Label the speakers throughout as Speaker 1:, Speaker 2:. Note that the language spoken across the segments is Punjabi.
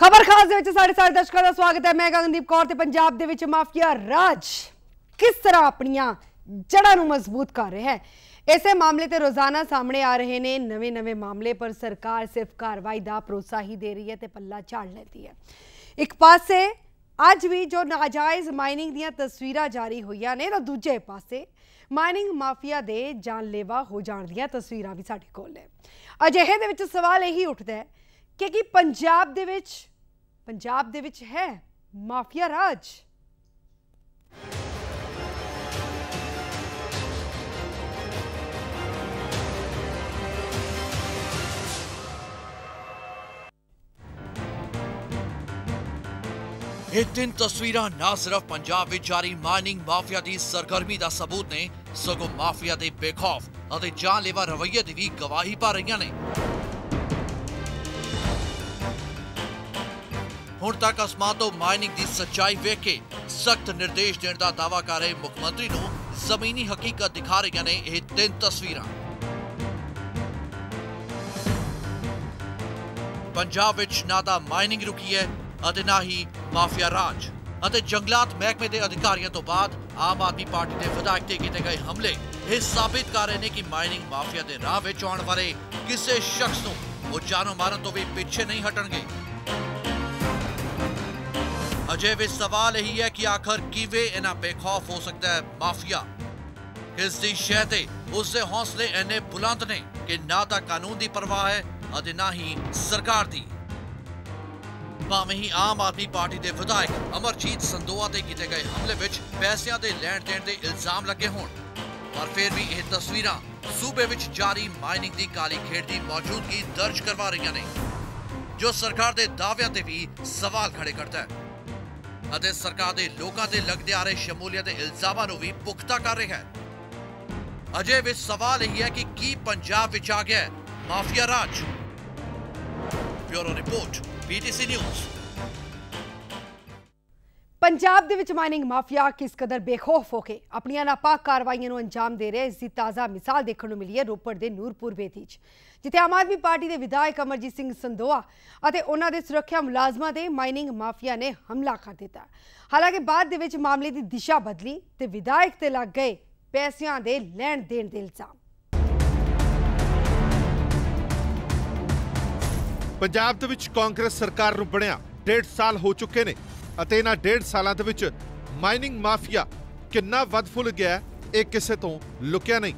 Speaker 1: खबर खास ਦੇ ਵਿੱਚ ਸਾਡੇ ਸਾਰੇ ਦਰਸ਼ਕਾਂ ਦਾ ਸਵਾਗਤ ਹੈ। ਮੈਂ ਗਗਨਦੀਪ ਕੌਰ ਤੇ ਪੰਜਾਬ ਦੇ ਵਿੱਚ ਮਾਫੀਆ ਰਾਜ किस तरह अपनियां जड़ां नूं मजबूत कर रहा है। इसे मामले ते रोजाना सामने आ रहे ने नवे नवे मामले पर सरकार सिर्फ कार्रवाई का भरोसा ही दे रही है ते पल्ला झाड़ लेती है। एक पासे अज भी जो नाजायज़ माइनिंग दीयां तस्वीरां जारी होईयां ने, तो दूजे पासे माइनिंग माफिया दे जानलेवा हो जाण दीयां तस्वीरां भी साडे कोल ने। अजिहे दे विच सवाल यही उठदा है कि पंजाब दे विच है माफिया राज।
Speaker 2: ਇਹ ਤਿੰਨ ਤਸਵੀਰਾਂ ਨਾ ਸਿਰਫ ਪੰਜਾਬ ਵਿੱਚ ਜਾਰੀ ਮਾਈਨਿੰਗ ਮਾਫੀਆ ਦੀ ਸਰਗਰਮੀ ਦਾ ਸਬੂਤ ਨੇ, ਸਗੋਂ ਮਾਫੀਆ ਦੇ ਬੇਖੌਫ ਅਤੇ ਜਾਨਲੇਵਾ ਰਵੱਈਏ ਦੀ ਵੀ ਗਵਾਹੀ ਪਾ ਰਹੀਆਂ ਨੇ। ਹੁਣ ਤੱਕ ਅਸਮਾਨ ਤੋਂ ਮਾਈਨਿੰਗ ਦੀ ਸੱਚਾਈ ਵੇਖ ਕੇ ਸਖਤ ਨਿਰਦੇਸ਼ ਦੇਣ ਦਾ ਦਾਅਵਾ ਕਰ ਰਹੇ ਮੁੱਖ ਮੰਤਰੀ ਨੂੰ ਜ਼ਮੀਨੀ ਹਕੀਕਤ ਦਿਖਾ ਰਹੀਆਂ ਨੇ ਇਹ ਤਿੰਨ ਤਸਵੀਰਾਂ। ਪੰਜਾਬ ਵਿੱਚ ਨਾ ਤਾਂ ਮਾਈਨਿੰਗ ਰੁਕੀ ਹੈ ਅਤੇ ਨਾ ਹੀ ਮਾਫੀਆ ਰਾਜ ਅਤੇ ਜੰਗਲਾਤ ਮਹਿਕਮੇ ਦੇ ਅਧਿਕਾਰੀਆਂ ਤੋਂ ਬਾਅਦ ਆਮ ਆਦਮੀ ਪਾਰਟੀ ਦੇ ਵਿਧਾਇਕ ਤੇ ਕੀਤੇ ਗਏ ਹਮਲੇ ਇਹ ਸਾਬਿਤ ਕਰ ਰਹੇ ਨੇ ਕਿ ਮਾਈਨਿੰਗ ਮਾਫੀਆ ਦੇ ਰਾਹ ਵਿੱਚ ਆਉਣ ਵਾਲੇ ਕਿਸੇ ਸ਼ਖਸ ਨੂੰ ਉਹ ਜਾਨੋਂ ਮਾਰਨ ਤੋਂ ਵੀ ਪਿੱਛੇ ਨਹੀਂ ਹਟਣਗੇ। ਅਜੇ ਵੀ ਸਵਾਲ ਇਹੀ ਹੈ ਕਿ ਆਖਰ ਕਿਵੇਂ ਇਹਨਾਂ ਬੇਖੌਫ ਹੋ ਸਕਦਾ ਹੈ ਮਾਫੀਆ। ਇਸ ਦੀ ਸ਼ਹਿ ਤੇ ਉਸ ਦੇ ਹੌਸਲੇ ਇੰਨੇ ਬੁਲੰਦ ਨੇ ਕਿ ਨਾ ਤਾਂ ਕਾਨੂੰਨ ਦੀ ਪਰਵਾਹ ਹੈ ਅਤੇ ਨਾ ਹੀ ਸਰਕਾਰ ਦੀ। ਭਾਵੇਂ ਹੀ ਆਮ ਆਦਮੀ ਪਾਰਟੀ ਦੇ ਵਿਧਾਇਕ ਅਮਰਜੀਤ ਸੰਦੋਆ ਤੇ ਕੀਤੇ ਗਏ ਹਮਲੇ ਵਿੱਚ ਪੈਸਿਆਂ ਦੇ ਲੈਣ ਦੇਣ ਦੇ ਇਲਜ਼ਾਮ ਲੱਗੇ ਹੋਣ, ਪਰ ਫਿਰ ਵੀ ਇਹ ਤਸਵੀਰਾਂ ਸੂਬੇ ਵਿੱਚ ਜਾਰੀ ਮਾਈਨਿੰਗ ਦੀ ਕਾਲੀ ਖੇਡ ਦੀ ਮੌਜੂਦਗੀ ਦਰਜ ਕਰਵਾ ਰਹੀਆਂ ਨੇ, ਜੋ ਸਰਕਾਰ ਦੇ ਦਾਅਵਿਆਂ ਤੇ ਵੀ ਸਵਾਲ ਖੜੇ ਕਰਦਾ ਹੈ ਅਤੇ ਸਰਕਾਰ ਦੇ ਲੋਕਾਂ ਤੇ ਲੱਗਦੇ ਆ ਰਹੇ ਸ਼ਮੂਲੀਅਤ ਦੇ ਇਲਜ਼ਾਮਾਂ ਨੂੰ ਵੀ ਪੁਖਤਾ ਕਰ ਰਿਹਾ ਹੈ। ਅਜੇ ਵੀ ਸਵਾਲ ਇਹ ਹੈ ਕਿ ਕੀ ਪੰਜਾਬ ਵਿੱਚ ਆ ਗਿਆ ਮਾਫੀਆ ਰਾਜ। Bureau report BTC news.
Speaker 1: Punjab दे विच माइनिंग माफिया किस कदर बेखौफ होके अपनियां नापाक कार्रवाइयां नूं अंजाम दे रहे, इसकी ताज़ा मिसाल देखने को मिली है रोपड़ के नूरपुर बेदी जिथे आम आदमी पार्टी के विधायक अमरजीत सिंह संदोआ और उन्होंने सुरक्षा मुलाजमां ते माइनिंग माफिया ने हमला कर दिता। हालांकि बाद दे विच मामले की दिशा बदली ते विधायक ते लग गए पैसियां दे लैण देण दे इल्जाम।
Speaker 3: पंजाब दे विच कांग्रेस सरकार नूं बणिया 1.5 साल हो चुके ने ਅਤੇ ਇਹਨਾਂ 1.5 ਸਾਲਾਂ ਦੇ ਵਿੱਚ ਮਾਈਨਿੰਗ ਮਾਫੀਆ ਕਿੰਨਾ ਵੱਧ ਫੁੱਲ ਗਿਆ ਇਹ ਕਿਸੇ ਤੋਂ ਲੁਕਿਆ ਨਹੀਂ।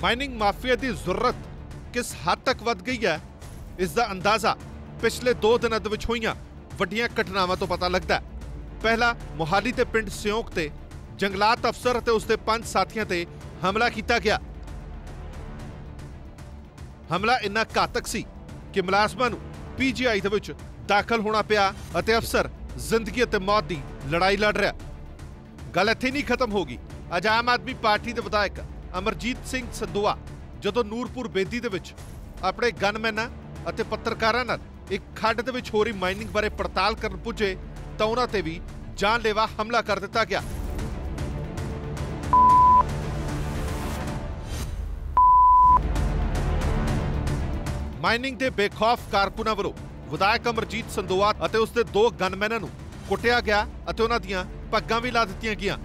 Speaker 3: ਮਾਈਨਿੰਗ ਮਾਫੀਆ ਦੀ ਜ਼ਰੂਰਤ ਕਿਸ ਹੱਦ ਤੱਕ ਵੱਧ ਗਈ ਹੈ ਇਸ ਦਾ ਅੰਦਾਜ਼ਾ ਪਿਛਲੇ 2 ਦਿਨਾਂ ਦੇ ਵਿੱਚ ਹੋਈਆਂ ਵੱਡੀਆਂ ਘਟਨਾਵਾਂ ਤੋਂ ਪਤਾ ਲੱਗਦਾ ਹੈ। ਪਹਿਲਾ ਮੋਹਾਲੀ ਦੇ ਪਿੰਡ ਸਿਉਂਕ ਤੇ ਜੰਗਲਾਤ ਅਫਸਰ ਅਤੇ ਉਸਦੇ 5 ਸਾਥੀਆਂ ਤੇ ਹਮਲਾ ਕੀਤਾ ਗਿਆ। ਹਮਲਾ ਇੰਨਾ ਘਾਤਕ ਸੀ ਕਿ ਮੁਲਾਜ਼ਮਾਂ ਨੂੰ PGI ਦੇ ਵਿੱਚ ਦਾਖਲ ਹੋਣਾ ਪਿਆ ਅਤੇ ਅਫਸਰ ਜ਼ਿੰਦਗੀ ਅਤੇ ਮੌਤ ਦੀ ਲੜਾਈ ਲੜ ਰਿਹਾ। ਗੱਲ ਇੱਥੇ ਨਹੀਂ ਖਤਮ ਹੋ ਗਈ। ਅੱਜ ਆਮ ਆਦਮੀ ਪਾਰਟੀ ਦੇ ਵਿਧਾਇਕ ਅਮਰਜੀਤ ਸਿੰਘ ਸੰਦੋਆ ਜਦੋਂ ਨੂਰਪੁਰ ਬੇਦੀ ਦੇ ਵਿੱਚ ਆਪਣੇ ਗਨਮੈਨਾਂ ਅਤੇ ਪੱਤਰਕਾਰਾਂ ਨਾਲ ਇੱਕ ਖੱਡ ਦੇ ਵਿੱਚ ਹੋ ਰਹੀ ਮਾਈਨਿੰਗ ਬਾਰੇ ਪੜਤਾਲ ਕਰਨ ਪੁੱਜੇ ਤਾਂ ਉਹਨਾਂ ਤੇ ਵੀ ਜਾਨਲੇਵਾ ਹਮਲਾ ਕਰ ਦਿੱਤਾ ਗਿਆ। ਮਾਈਨਿੰਗ ਦੇ ਬੇਖੌਫ ਕਾਰਕੁਨਾਂ ਵੱਲੋਂ ਵਿਧਾਇਕ ਅਮਰਜੀਤ ਸੰਦੋਆ ਅਤੇ ਉਸਦੇ 2 ਗਨਮੈਨਾਂ ਨੂੰ ਕੁੱਟਿਆ ਗਿਆ ਅਤੇ ਉਹਨਾਂ ਦੀਆਂ ਪੱਗਾਂ ਵੀ ਲਾ ਦਿੱਤੀਆਂ ਗਈਆਂ।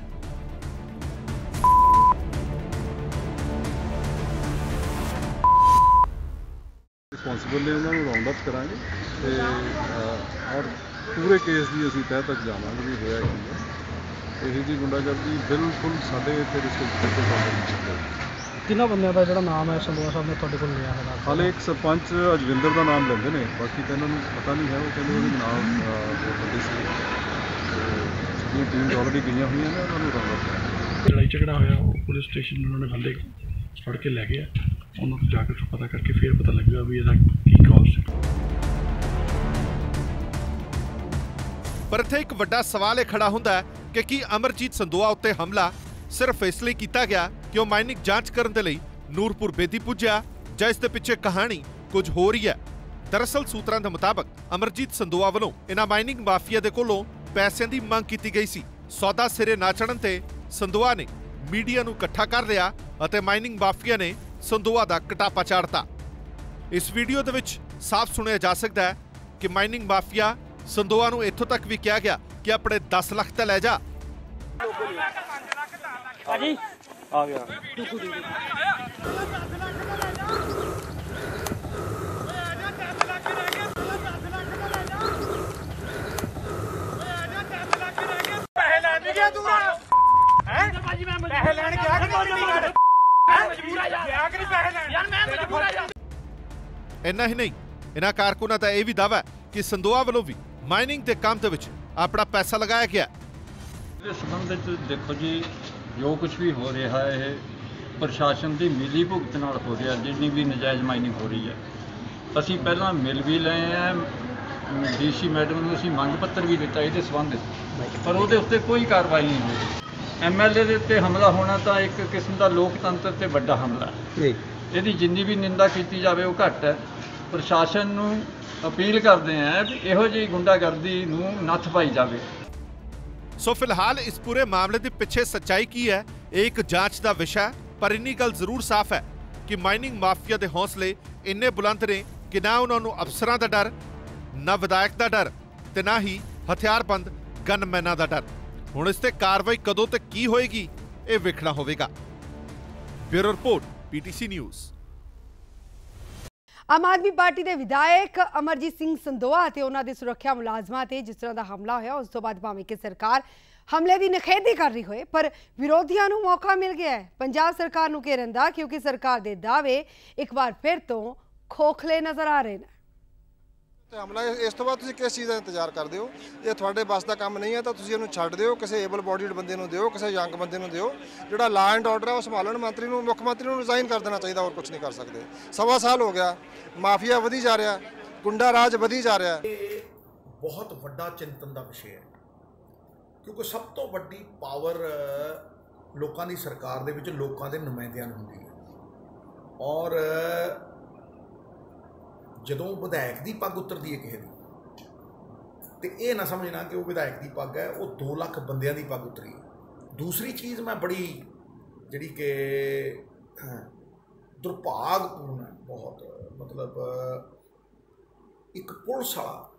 Speaker 4: ਰਿਸਪੌਂਸਿਬਲ ਨੇ ਉਹਨਾਂ ਨੂੰ ਰਾਉਂਡ ਅਪ ਕਰਾਂਗੇ ਤੇ ਔਰ ਪੂਰੇ ਕੇਸ ਦੀ ਅਸੀਂ ਤਹਿ ਤੱਕ ਜਾਵਾਂਗੇ ਵੀ ਹੋਇਆ ਕੀ ਹੈ। ਇਹੀ ਜੀ ਗੁੰਡਾਗਰਦੀ ਬਿਲਕੁਲ ਸਾਡੇ ਇੱਥੇ ਰਿਸਪੌਂਸਿਬਲ ਨਹੀਂ।
Speaker 5: ਤਿੰਨਾਂ ਬੰਦਿਆਂ ਦਾ ਜਿਹੜਾ ਨਾਮ ਹੈ ਸੰਦੋਆ ਸਾਹਿਬ ਨੇ ਤੁਹਾਡੇ ਕੋਲ ਲਿਆ ਹੈ?
Speaker 4: ਹਾਲੇ ਇੱਕ ਸਰਪੰਚ ਅਜਵਿੰਦਰ ਦਾ ਨਾਮ ਲੈਂਦੇ ਨੇ, ਬਾਕੀ ਤਾਂ ਇਹਨਾਂ ਨੂੰ ਪਤਾ ਨਹੀਂ ਹੈ। ਉਹ ਕਹਿੰਦੇ ਉਹਦੇ ਨਾਮ ਬੰਦੇ ਸੀ, ਸਾਡੀਆਂ ਟੀਮਸ ਆਲਰੇਡੀ ਗਈਆਂ ਹੋਈਆਂ ਨੇ ਉਹਨਾਂ ਨੂੰ ਰਾਉਂਡ
Speaker 5: ਲੜਾਈ ਝਗੜਾ ਹੋਇਆ ਉਹ ਪੁਲਿਸ ਸਟੇਸ਼ਨ ਉਹਨਾਂ ਨੇ ਬੰਦੇ ਫੜ ਕੇ ਲੈ ਗਏ। ਉਹਨਾਂ ਤੋਂ ਜਾ ਕੇ ਪਤਾ ਕਰਕੇ ਫਿਰ ਪਤਾ ਲੱਗਿਆ ਵੀ ਇਹਦਾ ਕੀ ਕਾਜ਼ ਸੀ।
Speaker 3: ਪਰ ਇੱਥੇ ਇੱਕ ਵੱਡਾ ਸਵਾਲ ਇਹ ਖੜਾ ਹੁੰਦਾ ਹੈ ਕਿ ਕੀ ਅਮਰਜੀਤ ਸੰਦੋਆ ਉੱਤੇ ਹਮਲਾ ਸਿਰਫ ਇਸ ਲਈ ਕੀਤਾ ਗਿਆ ਕਿ ਉਹ ਮਾਈਨਿੰਗ ਜਾਂਚ ਕਰਨ ਦੇ ਲਈ ਨੂਰਪੁਰ ਬੇਦੀ ਪੁੱਜਿਆ ਜਾਂ ਇਸ ਦੇ ਪਿੱਛੇ ਕਹਾਣੀ ਕੁਝ ਹੋ ਰਹੀ ਹੈ। ਦਰਅਸਲ ਸੂਤਰਾਂ ਦੇ ਮੁਤਾਬਕ ਅਮਰਜੀਤ ਸੰਦੋਆ ਵੱਲੋਂ ਇਹਨਾਂ ਮਾਈਨਿੰਗ ਮਾਫੀਆ ਦੇ ਕੋਲੋਂ ਪੈਸਿਆਂ ਦੀ ਮੰਗ ਕੀਤੀ ਗਈ ਸੀ। ਸੌਦਾ ਸਿਰੇ ਨਾ ਚੜ੍ਹਨ ਤੇ ਸੰਦੋਆ ਨੇ ਮੀਡੀਆ ਨੂੰ ਇਕੱਠਾ ਕਰ ਲਿਆ ਅਤੇ ਮਾਈਨਿੰਗ ਮਾਫੀਆ ਨੇ ਸੰਦੋਆ ਦਾ ਕਟਾਪਾ ਚਾੜਤਾ। ਇਸ ਵੀਡੀਓ ਦੇ ਵਿੱਚ ਸਾਫ਼ ਸੁਣਿਆ ਜਾ ਸਕਦਾ ਹੈ ਕਿ ਮਾਈਨਿੰਗ ਮਾਫੀਆ ਸੰਦੋਆ ਨੂੰ ਇੱਥੋਂ ਤੱਕ ਵੀ ਕਿਹਾ ਗਿਆ ਕਿ ਆਪਣੇ 10 ਲੱਖ ਤਾਂ ਲੈ ਜਾ।
Speaker 6: आ गया
Speaker 3: ਇੰਨਾ ਹੀ ਨਹੀਂ, ਇਹਨਾਂ ਕਾਰਕੁਨਾਂ ਦਾ ਇਹ ਵੀ ਦਾਅਵਾ ਹੈ ਕਿ ਸੰਦੋਆ ਵੱਲੋਂ ਵੀ ਮਾਈਨਿੰਗ ਦੇ ਕੰਮ ਦੇ ਵਿੱਚ ਆਪਣਾ ਪੈਸਾ ਲਗਾਇਆ ਗਿਆ।
Speaker 4: ਇਸ ਸੰਬੰਧ ਵਿੱਚ ਦੇਖੋ ਜੀ, ਜੋ ਕੁਝ ਵੀ ਹੋ ਰਿਹਾ ਹੈ ਇਹ ਪ੍ਰਸ਼ਾਸਨ ਦੀ ਮਿਲੀ ਭੁਗਤ ਨਾਲ ਹੋ ਰਿਹਾ। ਜਿੰਨੀ ਵੀ ਨਜਾਇਜ਼ ਮਾਈਨਿੰਗ ਹੋ ਰਹੀ ਹੈ, ਅਸੀਂ ਪਹਿਲਾਂ ਮਿਲ ਵੀ ਲਏ ਆ, ਡੀਸੀ ਮੈਡਮ ਨੂੰ ਅਸੀਂ ਮੰਗ ਪੱਤਰ ਵੀ ਦਿੱਤਾ ਇਹਦੇ ਸੰਬੰਧ ਵਿੱਚ, ਪਰ ਉਹਦੇ ਉੱਤੇ ਕੋਈ ਕਾਰਵਾਈ ਨਹੀਂ ਹੋਈ। ਐਮਐਲਏ ਦੇ ਉੱਤੇ ਹਮਲਾ ਹੋਣਾ ਤਾਂ ਇੱਕ ਕਿਸਮ ਦਾ ਲੋਕਤੰਤਰ ਤੇ ਵੱਡਾ ਹਮਲਾ ਹੈ। ਇਹਦੀ ਜਿੰਨੀ ਵੀ ਨਿੰਦਾ ਕੀਤੀ ਜਾਵੇ ਉਹ ਘੱਟ ਹੈ। ਪ੍ਰਸ਼ਾਸਨ ਨੂੰ ਅਪੀਲ ਕਰਦੇ ਹਾਂ ਕਿ ਇਹੋ ਜਿਹੀ ਗੁੰਡਾਗਰਦੀ ਨੂੰ ਨੱਥ ਪਾਈ ਜਾਵੇ।
Speaker 3: ਸੋ ਫਿਲਹਾਲ ਇਸ ਪੂਰੇ ਮਾਮਲੇ ਦੇ ਪਿੱਛੇ ਸੱਚਾਈ ਕੀ ਹੈ, ਇਹ ਇੱਕ ਜਾਂਚ ਦਾ ਵਿਸ਼ਾ ਹੈ। ਪਰ ਇੰਨੀ ਗੱਲ ਜ਼ਰੂਰ ਸਾਫ਼ ਹੈ ਕਿ ਮਾਈਨਿੰਗ ਮਾਫੀਆ ਦੇ ਹੌਸਲੇ ਇੰਨੇ ਬੁਲੰਦ ਨੇ ਕਿ ਨਾ ਉਹਨਾਂ ਨੂੰ ਅਫਸਰਾਂ ਦਾ ਡਰ, ਨਾ ਵਿਧਾਇਕ ਦਾ ਡਰ ਤੇ ਨਾ ਹੀ ਹਥਿਆਰਬੰਦ ਗਨਮੈਨਾਂ ਦਾ ਡਰ। ਹੁਣ ਇਸ ਤੇ ਕਾਰਵਾਈ ਕਦੋਂ ਤੇ ਕੀ ਹੋਏਗੀ, ਇਹ ਵੇਖਣਾ ਹੋਵੇਗਾ। Bureau report, PTC news.
Speaker 1: Aam Aadmi party ਦੇ ਵਿਧਾਇਕ ਅਮਰਜੀਤ ਸਿੰਘ ਸੰਦੋਆ ਅਤੇ ਉਹਨਾਂ ਦੇ ਸੁਰੱਖਿਆ ਮੁਲਾਜ਼ਮਾਂ ਤੇ ਜਿਸ ਤਰ੍ਹਾਂ ਦਾ ਹਮਲਾ ਹੋਇਆ, ਉਸ ਤੋਂ ਬਾਅਦ ਭਾਵੇਂ ਕਿ ਸਰਕਾਰ ਹਮਲੇ ਦੀ ਨਿਖੇਧੀ ਕਰ ਰਹੀ ਹੋਏ, ਪਰ ਵਿਰੋਧੀਆਂ ਨੂੰ ਮੌਕਾ ਮਿਲ ਗਿਆ ਹੈ ਪੰਜਾਬ ਸਰਕਾਰ ਨੂੰ ਘੇਰਨ ਦਾ, ਕਿਉਂਕਿ ਸਰਕਾਰ ਦੇ ਦਾਅਵੇ ਇੱਕ ਵਾਰ ਫਿਰ ਤੋਂ ਖੋਖਲੇ ਨਜ਼ਰ ਆ ਰਹੇ ਨੇ।
Speaker 7: ਹਮਲਾ ਇਸ ਤੋਂ ਬਾਅਦ ਤੁਸੀਂ ਕਿਸ ਚੀਜ਼ ਦਾ ਇੰਤਜ਼ਾਰ ਕਰਦੇ ਹੋ? ਜੇ ਤੁਹਾਡੇ ਬਸ ਦਾ ਕੰਮ ਨਹੀਂ ਹੈ ਤਾਂ ਤੁਸੀਂ ਇਹਨੂੰ ਛੱਡ ਦਿਓ, ਕਿਸੇ ਏਬਲ ਬੋਡੀਡ ਬੰਦੇ ਨੂੰ ਦਿਓ, ਕਿਸੇ ਯੰਗ ਬੰਦੇ ਨੂੰ ਦਿਓ, ਜਿਹੜਾ ਲਾ ਐਂਡ ਆਰਡਰ ਹੈ ਉਹ ਸੰਭਾਲਣ। ਮੰਤਰੀ ਨੂੰ, ਮੁੱਖ ਮੰਤਰੀ ਨੂੰ ਰਿਜ਼ਾਈਨ ਕਰ ਦੇਣਾ ਚਾਹੀਦਾ, ਹੋਰ ਕੁਝ ਨਹੀਂ ਕਰ ਸਕਦੇ। 1.25 ਸਾਲ ਹੋ ਗਿਆ, ਮਾਫੀਆ ਵਧੀ ਜਾ ਰਿਹਾ, ਗੁੰਡਾ ਰਾਜ ਵਧੀ ਜਾ ਰਿਹਾ।
Speaker 8: ਇਹ ਬਹੁਤ ਵੱਡਾ ਚਿੰਤਨ ਦਾ ਵਿਸ਼ੇ ਹੈ, ਕਿਉਂਕਿ ਸਭ ਤੋਂ ਵੱਡੀ ਪਾਵਰ ਲੋਕਾਂ ਦੀ ਸਰਕਾਰ ਦੇ ਵਿੱਚ ਲੋਕਾਂ ਦੇ ਨੁਮਾਇੰਦਿਆਂ ਨੂੰ ਹੁੰਦੀ ਹੈ। ਔਰ ਜਦੋਂ ਵਿਧਾਇਕ ਦੀ ਪੱਗ ਉਤਰਦੀ ਹੈ ਕਿਸੇ ਦੀ, ਤੇ ਇਹ ਨਾ ਸਮਝਣਾ ਕਿ ਉਹ ਵਿਧਾਇਕ ਦੀ ਪੱਗ ਹੈ, ਉਹ 2 ਲੱਖ ਬੰਦਿਆਂ ਦੀ ਪੱਗ ਉਤਰੀ ਹੈ। ਦੂਸਰੀ ਚੀਜ਼ ਮੈਂ ਬੜੀ ਜਿਹੜੀ ਕਿ ਦੁਰਭਾਗਪੂਰਨ ਹੈ ਬਹੁਤ, ਮਤਲਬ ਇੱਕ ਪੁਲਿਸ ਵਾਲਾ,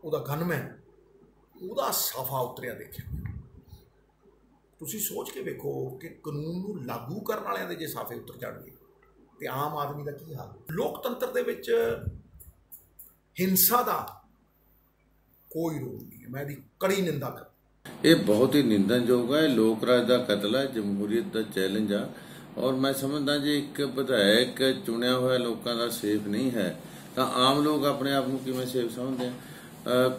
Speaker 8: ਉਹਦਾ ਗਨਮੈਨ, ਉਹਦਾ ਸਾਫਾ ਉਤਰਿਆ ਦੇਖਿਆ। ਤੁਸੀਂ ਸੋਚ ਕੇ ਵੇਖੋ ਕਿ ਕਾਨੂੰਨ ਨੂੰ ਲਾਗੂ ਕਰਨ ਵਾਲਿਆਂ ਦੇ ਜੇ ਸਾਫੇ ਉਤਰ ਜਾਣਗੇ ਤੇ ਆਮ ਆਦਮੀ ਦਾ ਕੀ ਹਾਲ। ਲੋਕਤੰਤਰ ਦੇ ਵਿੱਚ ਹਿੰਸਾ ਦਾ ਕੋਈ ਰੋਲ ਨਹੀਂ ਹੈ। ਮੈਂ ਇਹਦੀ ਕੜੀ ਨਿੰਦਾ ਕਰਦਾ।
Speaker 9: ਇਹ ਬਹੁਤ ਹੀ ਨਿੰਦਣਯੋਗ ਹੈ। ਲੋਕ ਰਾਜ ਦਾ ਕਤਲ ਹੈ, ਜਮਹੂਰੀਅਤ ਦਾ ਚੈਲੰਜ ਆ। ਔਰ ਮੈਂ ਸਮਝਦਾ ਜੇ ਇੱਕ ਵਿਧਾਇਕ ਚੁਣਿਆ ਹੋਇਆ ਲੋਕਾਂ ਦਾ ਸੇਫ ਨਹੀਂ ਹੈ ਤਾਂ ਆਮ ਲੋਕ ਆਪਣੇ ਆਪ ਨੂੰ ਕਿਵੇਂ ਸੇਫ ਸਮਝਦੇ ਆ?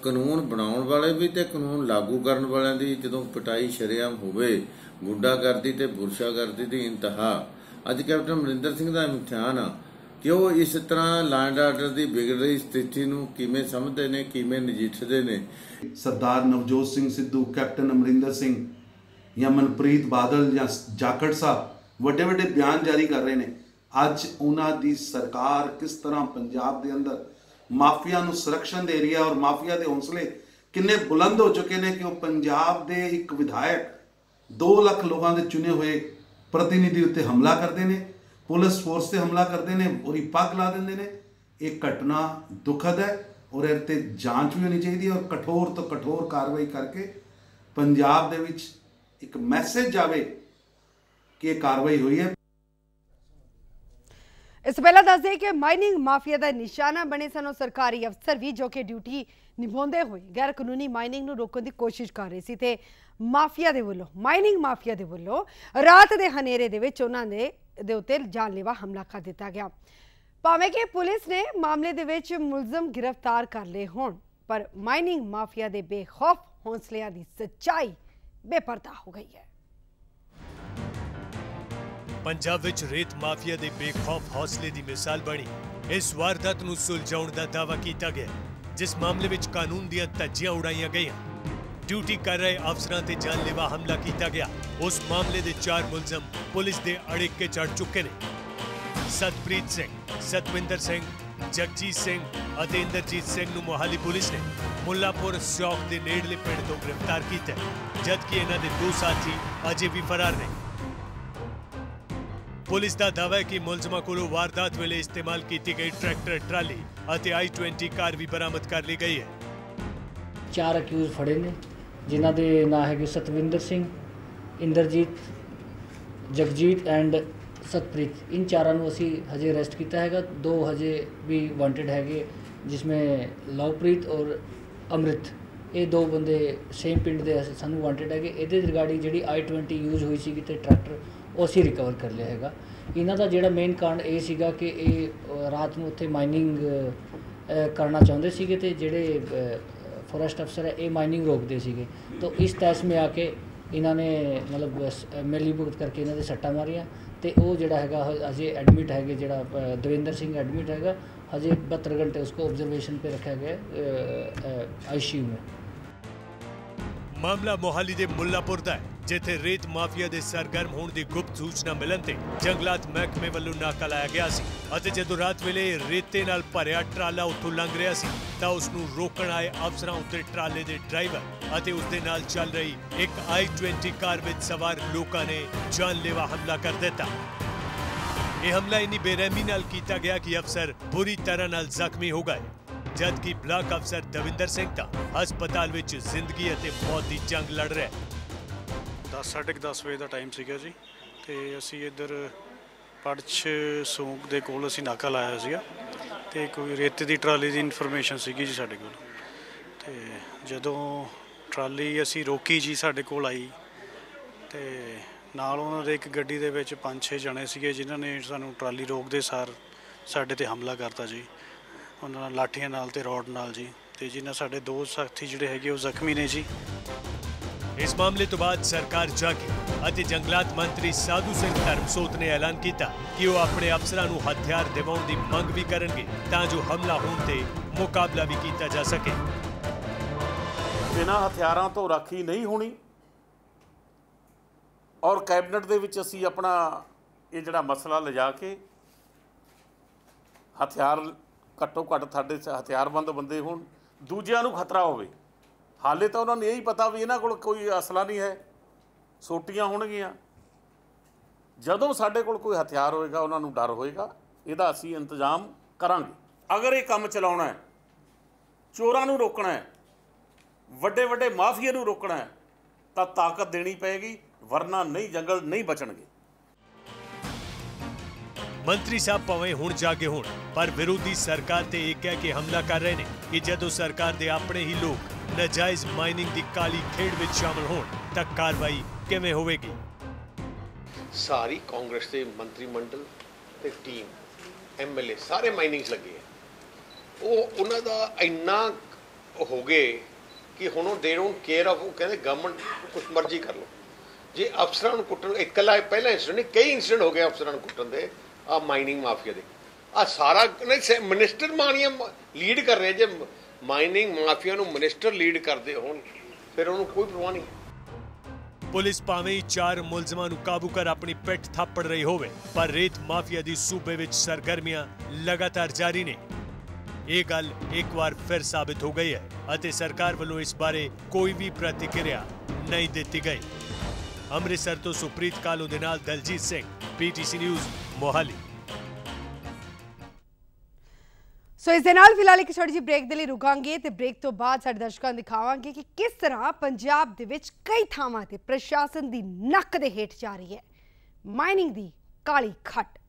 Speaker 9: ਕਾਨੂੰਨ ਬਣਾਉਣ ਵਾਲੇ ਵੀ ਤੇ ਕਾਨੂੰਨ ਲਾਗੂ ਕਰਨ ਵਾਲਿਆਂ ਦੀ ਜਦੋਂ ਪਿਟਾਈ ਸ਼ਰੇਆਮ ਹੋਵੇ, ਗੁੰਡਾਗਰਦੀ ਤੇ ਬੁਰਸ਼ਾਗਰਦੀ ਦੀ ਇੰਤਹਾ। ਅੱਜ ਕੈਪਟਨ ਅਮਰਿੰਦਰ ਸਿੰਘ ਦਾ ਇਮਤਿਹਾਨ ਆ ਕਿ ਉਹ ਇਸ ਤਰ੍ਹਾਂ ਲੈਂਡ ਆਰਡਰ ਦੀ ਵਿਗੜ ਰਹੀ ਸਥਿਤੀ ਨੂੰ ਕਿਵੇਂ ਸਮਝਦੇ ਨੇ, ਕਿਵੇਂ ਨਜਿੱਠਦੇ ਨੇ।
Speaker 10: ਸਰਦਾਰ ਨਵਜੋਤ ਸਿੰਘ ਸਿੱਧੂ, ਕੈਪਟਨ ਅਮਰਿੰਦਰ ਸਿੰਘ ਜਾਂ ਮਨਪ੍ਰੀਤ ਬਾਦਲ ਜਾਂ ਜਾਖੜ ਸਾਹਿਬ ਵੱਡੇ ਵੱਡੇ ਬਿਆਨ ਜਾਰੀ ਕਰ ਰਹੇ ਨੇ। ਅੱਜ ਉਹਨਾਂ ਦੀ ਸਰਕਾਰ ਕਿਸ ਤਰ੍ਹਾਂ ਪੰਜਾਬ ਦੇ ਅੰਦਰ ਮਾਫੀਆ ਨੂੰ ਸੰਰਕਸ਼ਣ ਦੇ ਰਹੀ ਹੈ ਔਰ ਮਾਫੀਆ ਦੇ ਹੌਸਲੇ ਕਿੰਨੇ ਬੁਲੰਦ ਹੋ ਚੁੱਕੇ ਨੇ ਕਿ ਉਹ ਪੰਜਾਬ ਦੇ ਇੱਕ ਵਿਧਾਇਕ 2 ਲੱਖ ਲੋਕਾਂ ਦੇ ਚੁਣੇ ਹੋਏ ਪ੍ਰਤੀਨਿਧੀ ਉੱਤੇ ਹਮਲਾ ਕਰਦੇ ਨੇ, ਪੁਲਿਸ ਫੋਰਸ ਤੇ ਹਮਲਾ ਕਰਦੇ ਨੇ, ਉਹਦੀ ਪੱਗ ਲਾ ਦਿੰਦੇ ਨੇ। ਇਹ ਘਟਨਾ ਦੁਖਦ ਹੈ ਔਰ ਇਹ ਤੇ ਜਾਂਚ ਵੀ ਹੋਣੀ ਚਾਹੀਦੀ ਹੈ ਔਰ ਕਠੋਰ ਤੋਂ ਕਠੋਰ ਕਾਰਵਾਈ ਕਰਕੇ ਪੰਜਾਬ ਦੇ ਵਿੱਚ ਇੱਕ ਮੈਸੇਜ ਜਾਵੇ ਕਿ ਇਹ ਕਾਰਵਾਈ ਹੋਈ ਹੈ।
Speaker 1: ਇਸ ਤੋਂ ਪਹਿਲਾਂ ਦੱਸ ਦੇਈਏ ਕਿ ਮਾਈਨਿੰਗ ਮਾਫੀਆ ਦਾ ਨਿਸ਼ਾਨਾ ਬਣੇ ਸਨ ਉਹ ਸਰਕਾਰੀ ਅਫਸਰ ਵੀ, ਜੋ ਕਿ ਡਿਊਟੀ ਨਿਭਾਉਂਦੇ ਹੋਏ ਗੈਰ ਕਾਨੂੰਨੀ ਮਾਈਨਿੰਗ ਨੂੰ ਰੋਕਣ ਦੀ ਕੋਸ਼ਿਸ਼ ਕਰ ਰਹੇ ਸੀ ਤੇ ਮਾਫੀਆ ਦੇ ਵੱਲੋਂ, ਮਾਈਨਿੰਗ ਮਾਫੀਆ ਦੇ ਵੱਲੋਂ ਰਾਤ ਦੇ ਹਨੇਰੇ ਦੇ ਵਿੱਚ ਉਹਨਾਂ ਦੇ ਉੱਤੇ ਜਾਨਲੇਵਾ ਹਮਲਾ ਕਰ ਦਿੱਤਾ ਗਿਆ। ਭਾਵੇਂ ਕਿ ਪੁਲਿਸ ਨੇ ਮਾਮਲੇ ਦੇ ਵਿੱਚ ਮੁਲਜ਼ਮ ਗ੍ਰਿਫਤਾਰ ਕਰ ਲਏ ਹੋਣ, ਪਰ ਮਾਈਨਿੰਗ ਮਾਫੀਆ ਦੇ ਬੇਖੌਫ ਹੌਸਲਿਆਂ ਦੀ ਸੱਚਾਈ ਬੇਪਰਦਾ ਹੋ ਗਈ ਹੈ।
Speaker 11: ਪੰਜਾਬ ਵਿੱਚ ਰੇਤ ਮਾਫੀਆ ਦੇ ਬੇਖੌਫ ਹੌਸਲੇ ਦੀ ਮਿਸਾਲ ਬਣੀ ਇਸ ਵਾਰਦਾਤ ਨੂੰ ਸੁਲਝਾਉਣ ਦਾ ਦਾਅਵਾ ਕੀਤਾ ਗਿਆ, ਜਿਸ ਮਾਮਲੇ ਵਿੱਚ ਕਾਨੂੰਨ ਦੀਆਂ ਧੱਜੀਆਂ ਉਡਾਈਆਂ ਗਈਆਂ, ਡਿਊਟੀ ਕਰ ਰਹੇ ਅਫਸਰਾਂ ਤੇ ਜਾਨਲੇਵਾ ਹਮਲਾ ਕੀਤਾ ਗਿਆ। ਉਸ ਮਾਮਲੇ ਦੇ 4 ਮੁਲਜ਼ਮ ਪੁਲਿਸ ਦੇ ਅੜਿੱਕੇ ਚੜ ਚੁੱਕੇ ਨੇ। ਸਤਪ੍ਰੀਤ ਸਿੰਘ, ਸਤਵਿੰਦਰ ਸਿੰਘ, ਜਗਜੀਤ ਸਿੰਘ ਅਤੇ ਇੰਦਰਜੀਤ ਸਿੰਘ ਨੂੰ ਮੋਹਾਲੀ ਪੁਲਿਸ ਨੇ ਮੁੱਲਾਪੁਰ ਚੌਕ ਦੇ ਨੇੜਲੇ ਪਿੰਡ ਤੋਂ ਗ੍ਰਿਫਤਾਰ ਕੀਤਾ, ਜਦਕਿ ਇਹਨਾਂ ਦੇ 2 ਸਾਥੀ ਅਜੇ ਵੀ ਫਰਾਰ ਨੇ। पुलिस का दावा है कि मुलजमां कोलों वारदात वेले इस्तेमाल की गई ट्रैक्टर ट्राली और i20 कार भी बरामद कर ली गई है।
Speaker 12: 4 अक्यूज फड़े ने जिन्हां दे नाम है सतविंदर सिंह, इंद्रजीत, जगजीत एंड सतप्रीत। इन चारों को असी हजे अरेस्ट किया है। 2 हजे भी वांटेड है, जिसमें लवप्रीत और अमृत, ये 2 बंदे सेम पिंड के सानू वांटेड है। ये रिगार्डिंग जी i20 यूज हुई सी ट्रैक्टर वो असी रिकवर कर लिया है। इन्हों का जोड़ा मेन कारण ये सीगा कि ये रात को उत्थे माइनिंग करना चाहते थे तो जोड़े फॉरेस्ट अफसर है ये माइनिंग रोकते थे। तो इस तैस में आके इन्होंने मतलब मिली भुगत करके इन्होंने सट्टा मारिया तो वो जोड़ा है अजे एडमिट है, जोड़ा दविंदर सिंह एडमिट है। हजे 72 घंटे उसको ऑब्जर्वेशन पे रखा गया ICU में।
Speaker 11: मामला मोहाली दे मुल्लापुर दा है, जिथे रेत माफिया दे सरगर्म होने की गुप्त सूचना मिलन ते जंगलात महकमे वालों नाका लाया गया सी अते जदों रात वेले रेते नाल भरिया ट्राला उत्थों लंघ रहा सी तां उसनूं रोकण आए अफसरां उत्ते ट्राले दे ड्राइवर अते उसदे नाल चल रही एक i20 कार विच सवार लोकां ने जानलेवा हमला कर दिता। यह हमला इन्नी बेरहमी नाल कीता गया कि अफसर बुरी तरह नाल जख्मी हो गए, जबकि ब्लॉक अफसर दविंदर सिंह ता हस्पताल विच जिंदगी अते मौत दी जंग लड़ रहा है।
Speaker 5: 10:30 बजे का टाइम सीगा जी ते असी इधर पड़छ सूक दे कोल असी नाका लाया सीगा ते कोई रेते की ट्राली की इनफॉर्मेशन सीगी जी साडे कोल ते जदों ट्राली असी रोकी जी साडे कोल आई ते नाल उन्हां दे एक गड्डी दे विच 5-6 जने सीगे जिन्हां ने सानूं ट्राली रोकदे सार साडे ते हमला करता जी, उन्हां लाठियां नाल ते रॉड नाल जी ते जिन्हां साडे 2 साथी जिहड़े हैगे वो जख्मी ने जी।
Speaker 11: इस मामले तो बाद सरकार जागी अते जंगलात मंत्री साधू सिंह धर्मसोत ने ऐलान किया कि वो अपने अफसरां नूं हथियार दिवाउण दी मंग भी करनगे तां जो हमला होण ते मुकाबला भी किया जा सके।
Speaker 13: बिना हथियारां तो राखी नहीं होनी और कैबिनेट दे विच असीं अपना ये जिहड़ा मसला लिजा के हथियार घट्टो घट्ट साडे हथियारबंद बंदे होण, दूजिआं नूं खतरा होवे। हाले तो उन्होंने यही पता भी इन्हां कोल कोई असला नहीं है, सोटियां होणगियां। जदों साडे कोल कोई हथियार होएगा उन्होंने डर होएगा, इहदा असीं इंतजाम करांगे। अगर ये काम चलाउणा है, चोरां नूं रोकना है, वड्डे वड्डे माफिया नूं रोकना है तां ताकत देनी पेगी, वरना नहीं जंगल नहीं बचणगे।
Speaker 11: मंत्री साहब भावें हुण जागे होण पर विरोधी सरकार ते एक कह के हमला कर रहे ने कि जदों सरकार दे अपने ही लोग नाजायज माइनिंग दी काली खेड़ विच शामिल होण तां कार्रवाई किवें होवेगी।
Speaker 8: सारी कांग्रेस के मंत्रिमंडल ते टीम MLA सारे माइनिंग लगे हैं, वो उन्हां दा इन्ना हो गए कि हुण दे डोंट केयर ऑफ, कहते गवर्नमेंट कुछ मर्जी कर लो। जे अफसरां नूं कुट्टण इकला पहला इंसिडेंट नहीं, कई इंसिडेंट हो गए अफसरां नूं कुट्टण दे आ माइनिंग माफिया दे। आ सारा मिनिस्टर मानिया लीड कर रहे, जे माइनिंग माफिया नूं मिनिस्टर लीड करते होण फिर उन्होंने कोई परवाह नहीं।
Speaker 11: पुलिस भावें 4 मुलजमां नूं काबू कर अपनी पिठ थापड़ रही होवे पर रेत माफिया दी सूबे विच सरगर्मियां लगातार जारी ने। ये गल एक बार फिर साबित हो गई है अते सरकार वालों इस बारे कोई भी प्रतिक्रिया नहीं दी गई। अमृतसर तो सुप्रीत कालो दे नाल दलजीत सिंह, PTC न्यूज़ मोहाली।
Speaker 1: सो इस दे नाल फिलहाल एक छोटी जी ब्रेक दे लई रुकांगे ते ब्रेक तो बाद साडे दर्शकां नूं दिखावांगे कि किस तरह पंजाब दे विच कई थावां ते प्रशासन दी नक्क दे हेठ जा रही है माइनिंग दी काली खट।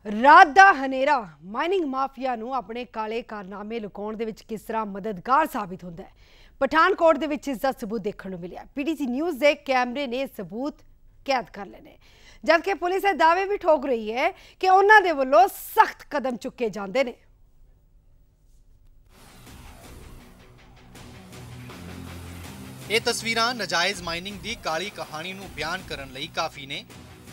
Speaker 1: रात दा हनेरा माइनिंग माफिया नूं अपने काले कारनामे लुकाउण दे विच किस तरह मददगार साबित हुंदा है, पठानकोट दे विच इसदा सबूत देखण नूं मिलिया। PTC न्यूज़ दे कैमरे ने सबूत कैद कर लेने, जबकि पुलिस ये दावे भी ठोक रही है कि उन्हां दे वल्लों सख्त कदम चुके जांदे ने।
Speaker 14: ये तस्वीरां नजायज़ माइनिंग दी काली कहानी नूं बयान करन लई काफ़ी ने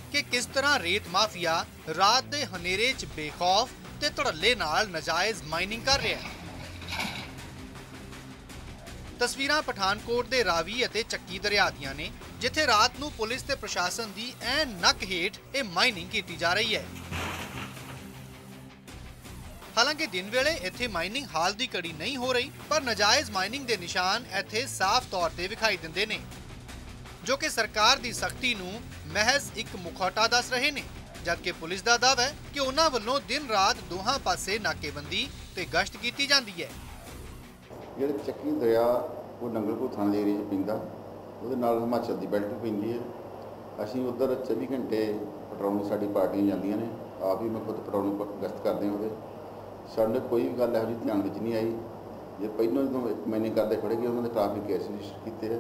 Speaker 14: कि किस तरह रेत माफिया रात दे हनेरे च बेखौफ ते धड़ल्ले नाल नजायज़ माइनिंग कर रहा है। तस्वीरां पठानकोट दे रावी अते चक्की दरिया दियां ने, जिथे रात नूं पुलिस ते प्रशासन दी ऐन नक हेठ ये माइनिंग की जा रही है। ਹਾਲਾਂਕਿ ਦਿਨ ਵੇਲੇ ਇੱਥੇ ਮਾਈਨਿੰਗ ਹਾਲ ਦੀ ਘੜੀ ਨਹੀਂ ਹੋ ਰਹੀ, ਪਰ ਨਾਜਾਇਜ਼ ਮਾਈਨਿੰਗ ਦੇ ਨਿਸ਼ਾਨ ਇੱਥੇ ਸਾਫ਼ ਤੌਰ ਤੇ ਵਿਖਾਈ ਦਿੰਦੇ ਨੇ, ਜੋ ਕਿ ਸਰਕਾਰ ਦੀ ਸਖਤੀ ਨੂੰ ਮਹਿਜ਼ ਇੱਕ ਮੁਖੌਟਾ ਦੱਸ ਰਹੇ ਨੇ। जबकि पुलिस का दावा है कि उन्हां वल्लों दिन रात दोहां पासे नाकेबंदी ते गश्त की जाती है।
Speaker 15: ਜਿਹੜੇ ਚੱਕੀ ਦਰਿਆ ਉਹ ਨੰਗਲਪੁਰ ਥਾਣੇ ਦੇ ਏਰੀਆ 'ਚ ਪੈਂਦਾ, ਉਹਦੇ ਨਾਲ ਹਿਮਾਚਲ ਦੀ ਬੈਲਟ ਪੈਂਦੀ ਹੈ। ਅਸੀਂ ਉੱਧਰ 24 ਘੰਟੇ ਪੈਟਰੋਲਿੰਗ ਸਾਡੀ ਪਾਰਟੀਆਂ ਜਾਂਦੀਆਂ ਨੇ, ਆਪ ਹੀ ਮੈਂ ਖੁਦ ਪੈਟਰੋਲਿੰਗ ਗਸ਼ਤ ਕਰਦੇ ਹਾਂ। ਉਹਦੇ ਸਾਡੇ ਕੋਈ ਵੀ ਗੱਲ ਇਹੋ ਜਿਹੀ ਧਿਆਨ ਵਿੱਚ ਨਹੀਂ ਆਈ। ਜੇ ਪਹਿਲਾਂ ਜਦੋਂ ਮਾਈਨਿੰਗ ਕਰਦੇ ਫੜੇ ਗਏ ਉਹਨਾਂ ਦੇ ਖਿਲਾਫ ਵੀ ਕੇਸ ਰਜਿਸਟਰ ਕੀਤੇ ਹੈ।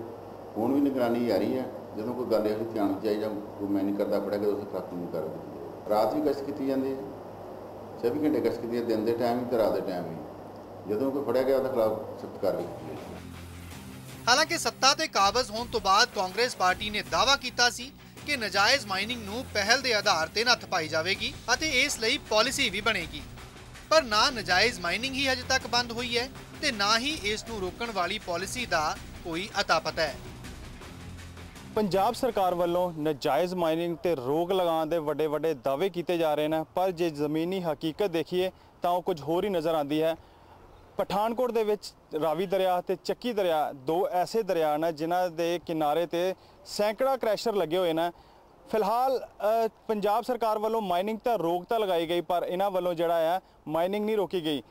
Speaker 15: ਹੁਣ ਵੀ ਨਿਗਰਾਨੀ ਜਾਰੀ ਹੈ। ਜਦੋਂ ਕੋਈ ਗੱਲ ਇਹੋ ਜਿਹੀ ਧਿਆਨ ਵਿੱਚ ਆਈ ਜਾਂ ਕੋਈ ਮਾਈਨਿੰਗ ਕਰਦਾ ਫੜਿਆ ਗਿਆ, ਉਸ ਖਿਲਾਫ ਕਾਨੂੰਨੀ ਕਾਰਵਾਈ ਕੀਤੀ ਜਾਏ। ਰਾਤ ਵੀ ਗਸ਼ਤ ਕੀਤੀ ਜਾਂਦੀ ਹੈ, 24 ਘੰਟੇ ਗਸ਼ਤ ਕੀਤੀ ਹੈ, दिन ਦੇ ਟਾਈਮ ਵੀ ਤੇ ਰਾਤ ਦੇ ਟਾਈਮ ਵੀ। ਜਦੋਂ ਕੋਈ ਫੜਿਆ ਗਿਆ ਉਹਦੇ ਖਿਲਾਫ ਸਖਤ ਕਾਰਵਾਈ ਕੀਤੀ ਜਾਏ।
Speaker 14: ਹਾਲਾਂਕਿ ਸੱਤਾ ਤੇ ਕਾਬਜ਼ ਹੋਣ ਤੋਂ ਬਾਅਦ ਕਾਂਗਰਸ ਪਾਰਟੀ ਨੇ ਦਾਅਵਾ ਕੀਤਾ ਸੀ ਕਿ ਨਜਾਇਜ਼ ਮਾਈਨਿੰਗ ਨੂੰ ਪਹਿਲ ਦੇ ਆਧਾਰ ਤੇ ਨੱਥ ਪਾਈ ਜਾਵੇਗੀ ਅਤੇ ਇਸ ਲਈ ਪਾਲਿਸੀ ਵੀ ਬਣੇਗੀ। ਪਰ ਨਾ ਨਜਾਇਜ਼ ਮਾਈਨਿੰਗ ਹੀ ਅਜੇ ਤੱਕ ਬੰਦ ਹੋਈ ਹੈ ਤੇ ਨਾ ਹੀ ਇਸ ਨੂੰ ਰੋਕਣ ਵਾਲੀ ਪਾਲਿਸੀ ਦਾ ਕੋਈ ਅਤਾ ਪਤਾ ਹੈ।
Speaker 16: ਪੰਜਾਬ ਸਰਕਾਰ ਵੱਲੋਂ ਨਜਾਇਜ਼ ਮਾਈਨਿੰਗ ਤੇ ਰੋਕ ਲਗਾਉਣ ਦੇ ਵੱਡੇ ਵੱਡੇ ਦਾਅਵੇ ਕੀਤੇ ਜਾ ਰਹੇ ਨੇ, ਪਰ ਜੇ ਜ਼ਮੀਨੀ ਹਕੀਕਤ ਦੇਖੀਏ ਤਾਂ ਉਹ ਕੁਝ ਹੋਰ ਹੀ ਨਜ਼ਰ ਆਉਂਦੀ ਹੈ। ਪਠਾਨਕੋਟ ਦੇ ਵਿੱਚ ਰਾਵੀ ਦਰਿਆ ਤੇ ਚੱਕੀ ਦਰਿਆ ਦੋ ਐਸੇ ਦਰਿਆ ਨੇ ਜਿਨ੍ਹਾਂ ਦੇ ਕਿਨਾਰੇ ਤੇ ਸੈਂਕੜਾ ਕ੍ਰੈਸ਼ਰ ਲੱਗੇ ਹੋਏ ਨੇ। ਫਿਲਹਾਲ ਪੰਜਾਬ ਸਰਕਾਰ ਵੱਲੋਂ ਮਾਈਨਿੰਗ ਤਾਂ ਰੋਕ ਤਾਂ ਲਗਾਈ ਗਈ, ਪਰ ਇਹਨਾਂ ਵੱਲੋਂ ਜਿਹੜਾ ਹੈ ਮਾਈਨਿੰਗ ਨਹੀਂ ਰੋਕੀ ਗਈ।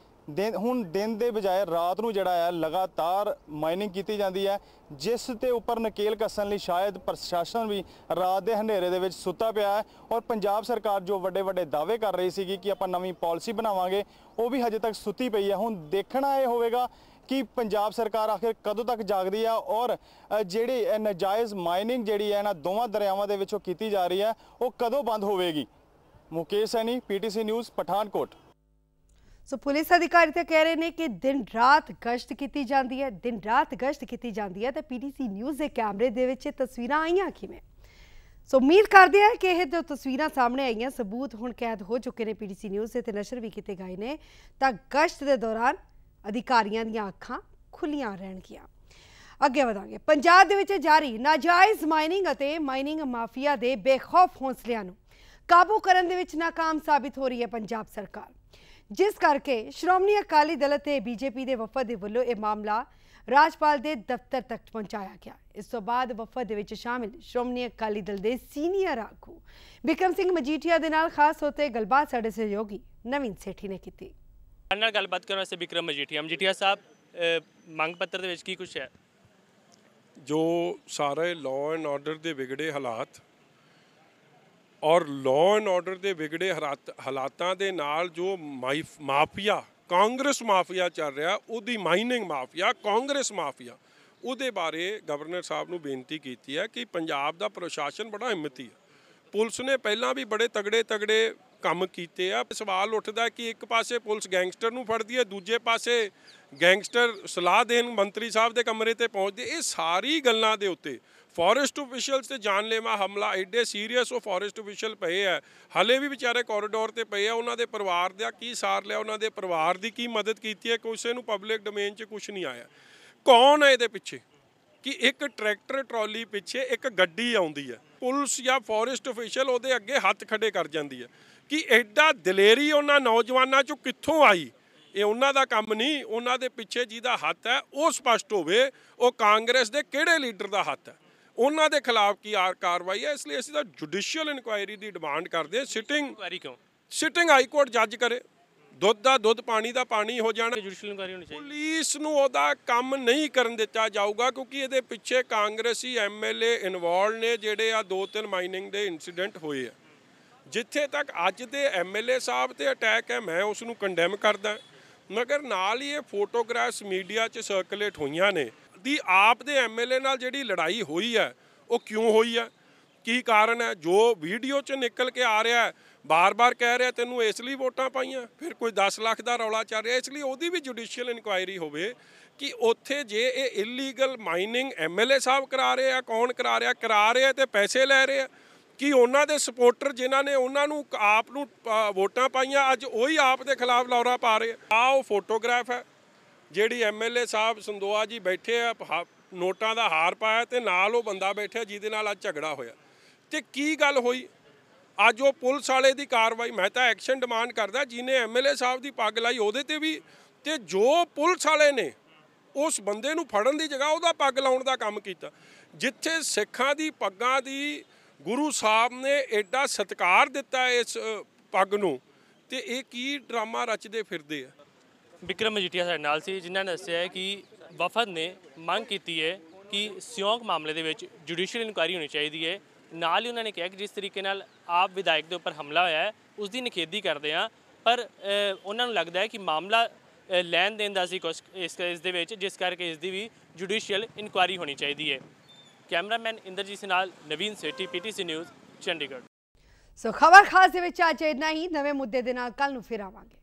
Speaker 16: ਹੁਣ ਦਿਨ ਦੇ ਬਜਾਏ ਰਾਤ ਨੂੰ ਜਿਹੜਾ ਹੈ ਲਗਾਤਾਰ ਮਾਈਨਿੰਗ ਕੀਤੀ ਜਾਂਦੀ ਹੈ, ਜਿਸ ਦੇ ਉੱਪਰ ਨਕੇਲ ਕੱਸਣ ਲਈ ਸ਼ਾਇਦ ਪ੍ਰਸ਼ਾਸਨ ਵੀ ਰਾਤ ਦੇ ਹਨੇਰੇ ਦੇ ਵਿੱਚ ਸੁੱਤਾ ਪਿਆ ਹੈ। ਔਰ ਪੰਜਾਬ ਸਰਕਾਰ ਜੋ ਵੱਡੇ ਵੱਡੇ ਦਾਅਵੇ ਕਰ ਰਹੀ ਸੀਗੀ ਕਿ ਆਪਾਂ ਨਵੀਂ ਪਾਲਿਸੀ ਬਣਾਵਾਂਗੇ, ਉਹ ਵੀ ਹਜੇ ਤੱਕ ਸੁੱਤੀ ਪਈ ਹੈ। ਹੁਣ ਦੇਖਣਾ ਇਹ ਹੋਵੇਗਾ ਕਿ ਪੰਜਾਬ ਸਰਕਾਰ ਆਖਿਰ ਕਦੋਂ ਤੱਕ ਜਾਗਦੀ ਹੈ ਔਰ ਜਿਹੜੀ ਨਜਾਇਜ਼ ਮਾਈਨਿੰਗ ਜਿਹੜੀ ਹੈ ਇਹਨਾਂ ਦੋਵਾਂ ਦਰਿਆਵਾਂ ਦੇ ਵਿੱਚੋਂ ਕੀਤੀ ਜਾ ਰਹੀ ਹੈ ਉਹ ਕਦੋਂ ਬੰਦ ਹੋਵੇਗੀ। Mukesh Saini, PTC news, Pathankot.
Speaker 1: So police ਅਧਿਕਾਰੀ ਤਾਂ ਕਹਿ ਰਹੇ ਨੇ ਕਿ ਦਿਨ ਰਾਤ ਗਸ਼ਤ ਕੀਤੀ ਜਾਂਦੀ ਹੈ, ਦਿਨ ਰਾਤ ਗਸ਼ਤ ਕੀਤੀ ਜਾਂਦੀ ਹੈ ਤੇ PTC ਨਿਊਜ਼ ਦੇ ਕੈਮਰੇ ਦੇ ਵਿੱਚ ਤਸਵੀਰਾਂ ਆਈਆਂ ਕਿਵੇਂ। ਸੋ ਉਮੀਦ ਕਰਦੇ ਹਾਂ ਕਿ ਇਹ ਜੋ ਤਸਵੀਰਾਂ ਸਾਹਮਣੇ ਆਈਆਂ ਸਬੂਤ ਹੁਣ ਕੈਦ ਹੋ ਚੁੱਕੇ ਨੇ PTC ਨਿਊਜ਼ ਤੇ ਨਸ਼ਰ ਵੀ ਕੀਤੇ ਗਏ ਨੇ, ਤਾਂ ਗਸ਼ਤ ਦੇ ਦੌਰਾਨ ਅਧਿਕਾਰੀਆਂ ਦੀਆਂ ਅੱਖਾਂ ਖੁੱਲੀਆਂ ਰਹਿਣਗੀਆਂ। ਅੱਗੇ ਵਧਾਂਗੇ। ਪੰਜਾਬ ਦੇ ਵਿੱਚ ਜਾਰੀ ਨਾਜਾਇਜ਼ ਮਾਈਨਿੰਗ ਅਤੇ ਮਾਈਨਿੰਗ ਮਾਫੀਆ ਦੇ ਬੇਖੌਫ ਹੌਸਲਿਆਂ ਨੂੰ ਕਾਬੂ ਕਰਨ ਦੇ ਵਿੱਚ ਨਾਕਾਮ ਸਾਬਿਤ ਹੋ ਰਹੀ ਹੈ ਪੰਜਾਬ ਸਰਕਾਰ, ਜਿਸ ਕਰਕੇ ਸ਼੍ਰੋਮਣੀ ਅਕਾਲੀ ਦਲ ਤੇ BJP ਦੇ ਵਫਦ ਦੇ ਵੱਲੋਂ ਇਹ ਮਾਮਲਾ ਰਾਜਪਾਲ ਦੇ ਦਫ਼ਤਰ ਤੱਕ ਪਹੁੰਚਾਇਆ ਗਿਆ। ਇਸ ਤੋਂ ਬਾਅਦ ਵਫਦ ਦੇ ਵਿੱਚ ਸ਼ਾਮਿਲ ਸ਼੍ਰੋਮਣੀ ਅਕਾਲੀ ਦਲ ਦੇ ਸੀਨੀਅਰ ਆਗੂ ਬਿਕਰਮ ਸਿੰਘ ਮਜੀਠੀਆ ਦੇ ਨਾਲ ਖਾਸ ਤੌਰ ਤੇ ਗੱਲਬਾਤ ਸਾਡੇ ਸਹਿਯੋਗੀ ਨਵੀਨ ਸੇਠੀ ਨੇ ਕੀਤੀ।
Speaker 6: ਨਾਲ ਗੱਲਬਾਤ ਕਰਨ ਵਾਸਤੇ ਬਿਕਰਮ ਮਜੀਠੀਆ ਸਾਹਿਬ, ਮੰਗ ਪੱਤਰ ਦੇ ਵਿੱਚ ਕੀ ਕੁਝ ਹੈ?
Speaker 17: ਜੋ ਸਾਰੇ ਲਾਅ ਐਂਡ ਆਰਡਰ ਦੇ ਵਿਗੜੇ ਹਾਲਾਤ ਔਰ ਲਾਅ ਐਂਡ ਆਰਡਰ ਦੇ ਵਿਗੜੇ ਹਾਲਾਤਾਂ ਦੇ ਨਾਲ ਜੋ ਮਾਫੀਆ ਕਾਂਗਰਸ ਮਾਫੀਆ ਚੱਲ ਰਿਹਾ, ਉਹਦੀ ਮਾਈਨਿੰਗ ਮਾਫੀਆ, ਕਾਂਗਰਸ ਮਾਫੀਆ, ਉਹਦੇ ਬਾਰੇ ਗਵਰਨਰ ਸਾਹਿਬ ਨੂੰ ਬੇਨਤੀ ਕੀਤੀ ਹੈ ਕਿ ਪੰਜਾਬ ਦਾ ਪ੍ਰਸ਼ਾਸਨ ਬੜਾ ਹਿੰਮਤੀ ਹੈ। ਪੁਲਿਸ ਨੇ ਪਹਿਲਾਂ ਵੀ ਬੜੇ ਤਗੜੇ ਕੰਮ ਕੀਤੇ ਆ। ਸਵਾਲ ਉੱਠਦਾ ਕਿ ਇੱਕ ਪਾਸੇ ਪੁਲਿਸ ਗੈਂਗਸਟਰ ਨੂੰ ਫੜਦੀ ਹੈ, ਦੂਜੇ ਪਾਸੇ ਗੈਂਗਸਟਰ ਸਲਾਹ ਦੇਣ ਮੰਤਰੀ ਸਾਹਿਬ ਦੇ ਕਮਰੇ ਤੇ ਪਹੁੰਚਦੇ। ਇਹ ਸਾਰੀ ਗੱਲਾਂ ਦੇ ਉੱਤੇ ਫੋਰੈਸਟ ਆਫੀਸ਼ੀਅਲਸ ਤੇ ਜਾਨਲੇਵਾ ਹਮਲਾ ਐਡੇ ਸੀਰੀਅਸ ਉਹ ਫੋਰੈਸਟ ਆਫੀਸ਼ੀਅਲ ਪਏ ਆ, ਹਲੇ ਵੀ ਵਿਚਾਰੇ ਕੋਰੀਡੋਰ ਤੇ ਪਏ ਆ। ਉਹਨਾਂ ਦੇ ਪਰਿਵਾਰ ਦਾ ਕੀ ਸਾਰ ਲਿਆ, ਉਹਨਾਂ ਦੇ ਪਰਿਵਾਰ ਦੀ ਕੀ ਮਦਦ ਕੀਤੀ ਹੈ? ਕਿਸੇ ਨੂੰ ਪਬਲਿਕ ਡੋਮੇਨ 'ਚ ਕੁਝ ਨਹੀਂ ਆਇਆ। ਕੌਣ ਹੈ ਇਹਦੇ ਪਿੱਛੇ? ਕਿ ਇੱਕ ਟਰੈਕਟਰ ਟਰਾਲੀ ਪਿੱਛੇ ਇੱਕ ਗੱਡੀ ਆਉਂਦੀ ਹੈ, ਪੁਲਿਸ ਜਾਂ ਫੋਰੈਸਟ ਆਫੀਸ਼ੀਅਲ ਉਹਦੇ ਅੱਗੇ ਹੱਥ ਖੜੇ ਕਰ ਜਾਂਦੀ ਹੈ। ਕਿ ਐਡਾ ਦਲੇਰੀ ਉਹਨਾਂ ਨੌਜਵਾਨਾਂ 'ਚੋਂ ਕਿੱਥੋਂ ਆਈ? ਇਹ ਉਹਨਾਂ ਦਾ ਕੰਮ ਨਹੀਂ। ਉਹਨਾਂ ਦੇ ਪਿੱਛੇ ਜਿਹਦਾ ਹੱਥ ਹੈ ਉਹ ਸਪਸ਼ਟ ਹੋਵੇ, ਉਹ ਕਾਂਗਰਸ ਦੇ ਕਿਹੜੇ ਲੀਡਰ ਦਾ ਹੱਥ ਹੈ, ਉਹਨਾਂ ਦੇ ਖਿਲਾਫ ਕੀ ਕਾਰਵਾਈ ਹੈ। ਇਸ ਲਈ ਅਸੀਂ ਤਾਂ ਜੁਡੀਸ਼ੀਅਲ ਇਨਕੁਆਇਰੀ ਦੀ ਡਿਮਾਂਡ ਕਰਦੇ ਹਾਂ। ਸਿਟਿੰਗ ਹਾਈ ਕੋਰਟ ਜੱਜ ਕਰੇ, ਦੁੱਧ ਦਾ ਦੁੱਧ, ਪਾਣੀ ਦਾ ਪਾਣੀ ਹੋ ਜਾਣਾ। ਪੁਲਿਸ ਨੂੰ ਉਹਦਾ ਕੰਮ ਨਹੀਂ ਕਰਨ ਦਿੱਤਾ ਜਾਊਗਾ, ਕਿਉਂਕਿ ਇਹਦੇ ਪਿੱਛੇ ਕਾਂਗਰਸੀ MLA ਇਨਵੋਲਵ ਨੇ, ਜਿਹੜੇ ਆ 2-3 ਮਾਈਨਿੰਗ ਦੇ ਇਨਸੀਡੈਂਟ ਹੋਏ ਆ। ਜਿੱਥੇ ਤੱਕ ਅੱਜ ਦੇ MLA ਸਾਹਿਬ ਤੇ ਅਟੈਕ ਹੈ, ਮੈਂ ਉਸ ਨੂੰ ਕੰਡੈਮ ਕਰਦਾ, ਮਗਰ ਨਾਲ ਹੀ ਇਹ ਫੋਟੋਗ੍ਰਾਫਸ ਮੀਡੀਆ 'ਚ ਸਰਕੂਲੇਟ ਹੋਈਆਂ ਨੇ ਦੀ ਆਪ ਦੇ MLA ਨਾਲ ਜਿਹੜੀ ਲੜਾਈ ਹੋਈ ਹੈ ਉਹ ਕਿਉਂ ਹੋਈ ਹੈ, ਕੀ ਕਾਰਨ ਹੈ? ਜੋ ਵੀਡੀਓ 'ਚ ਨਿਕਲ ਕੇ ਆ ਰਿਹਾ, ਬਾਰ-ਬਾਰ ਕਹਿ ਰਿਹਾ ਤੈਨੂੰ ਇਸ ਲਈ ਵੋਟਾਂ ਪਾਈਆਂ, ਫਿਰ ਕੋਈ 10 ਲੱਖ ਦਾ ਰੌਲਾ ਚੱਲ ਰਿਹਾ। ਇਸ ਲਈ ਉਹਦੀ ਵੀ ਜੁਡੀਸ਼ੀਅਲ ਇਨਕੁਆਇਰੀ ਹੋਵੇ ਕਿ ਉੱਥੇ ਜੇ ਇਹ ਇਲੀਗਲ ਮਾਈਨਿੰਗ MLA ਸਾਹਿਬ ਕਰਾ ਰਹੇ ਆ, ਕੌਣ ਕਰਾ ਰਿਹਾ ਤੇ ਪੈਸੇ ਲੈ ਰਹੇ ਆ, ਕਿ ਉਹਨਾਂ ਦੇ ਸਪੋਰਟਰ ਜਿਨ੍ਹਾਂ ਨੇ ਉਹਨਾਂ ਨੂੰ ਆਪ ਨੂੰ ਵੋਟਾਂ ਪਾਈਆਂ ਅੱਜ ਉਹੀ ਆਪ ਦੇ ਖਿਲਾਫ ਲੌਰਾ ਪਾ ਰਹੇ ਆ। ਉਹ ਫੋਟੋਗ੍ਰਾਫ ਹੈ ਜਿਹੜੀ MLA ਸਾਹਿਬ ਸੰਦੋਆ ਜੀ ਬੈਠੇ ਆ, ਨੋਟਾਂ ਦਾ ਹਾਰ ਪਾਇਆ ਤੇ ਨਾਲ ਉਹ ਬੰਦਾ ਬੈਠਿਆ ਜਿਹਦੇ ਨਾਲ ਅੱਜ ਝਗੜਾ ਹੋਇਆ। ਤੇ ਕੀ ਗੱਲ ਹੋਈ? ਅੱਜ ਉਹ ਪੁਲਿਸ ਵਾਲੇ ਦੀ ਕਾਰਵਾਈ, ਮੈਂ ਤਾਂ ਐਕਸ਼ਨ ਡਿਮਾਂਡ ਕਰਦਾ ਜਿਹਨੇ ਐਮਐਲਏ ਸਾਹਿਬ ਦੀ ਪੱਗ ਲਾਈ ਉਹਦੇ ਤੇ ਵੀ, ਤੇ ਜੋ ਪੁਲਿਸ ਵਾਲੇ ਨੇ ਉਸ ਬੰਦੇ ਨੂੰ ਫੜਨ ਦੀ ਜਗ੍ਹਾ ਉਹਦਾ ਪੱਗ ਲਾਉਣ ਦਾ ਕੰਮ ਕੀਤਾ। ਜਿੱਥੇ ਸਿੱਖਾਂ ਦੀ ਪੱਗਾਂ ਦੀ ਗੁਰੂ ਸਾਹਿਬ ਨੇ ਐਡਾ ਸਤਿਕਾਰ ਦਿੱਤਾ ਇਸ ਪੱਗ ਨੂੰ, ਤੇ ਇਹ ਕੀ ਡਰਾਮਾ ਰਚਦੇ ਫਿਰਦੇ ਆ।
Speaker 6: ਵਿਕਰਮ ਮਜੀਠੀਆ ਸਾਡੇ ਨਾਲ ਸੀ, ਜਿਨ੍ਹਾਂ ਨੇ ਦੱਸਿਆ ਹੈ ਕਿ ਵਫਦ ਨੇ ਮੰਗ ਕੀਤੀ ਹੈ ਕਿ ਸਿਉਂਕ ਮਾਮਲੇ ਦੇ ਵਿੱਚ ਜੁਡੀਸ਼ੀਅਲ ਇਨਕੁਆਇਰੀ ਹੋਣੀ ਚਾਹੀਦੀ ਹੈ। ਨਾਲ ਹੀ ਉਹਨਾਂ ਨੇ ਕਿਹਾ ਕਿ ਜਿਸ ਤਰੀਕੇ ਨਾਲ ਆਪ ਵਿਧਾਇਕ ਦੇ ਉੱਪਰ ਹਮਲਾ ਹੋਇਆ ਹੈ ਉਸ ਦੀ ਨਿਖੇਧੀ ਕਰਦੇ ਹਾਂ, ਪਰ ਉਹਨਾਂ ਨੂੰ ਲੱਗਦਾ ਹੈ ਕਿ ਮਾਮਲਾ ਲੈਣ ਦੇਣ ਦਾ ਸੀ ਕੁਛ ਇਸ ਦੇ ਵਿੱਚ, ਜਿਸ ਕਰਕੇ ਇਸ ਦੀ ਵੀ ਜੁਡੀਸ਼ੀਅਲ ਇਨਕੁਆਇਰੀ ਹੋਣੀ ਚਾਹੀਦੀ ਹੈ। ਕੈਮਰਾਮੈਨ ਇੰਦਰਜੀਤ ਸਿੰਘ ਨਾਲ ਨਵੀਨ ਸੇਠੀ, PTC ਨਿਊਜ਼, ਚੰਡੀਗੜ੍ਹ।
Speaker 1: ਸੋ ਖਬਰ ਖਾਸ ਦੇ ਵਿੱਚ ਅੱਜ ਇੰਨਾ ਹੀ। ਨਵੇਂ ਮੁੱਦੇ ਦੇ ਨਾਲ ਕੱਲ ਨੂੰ ਫਿਰ ਆਵਾਂਗੇ।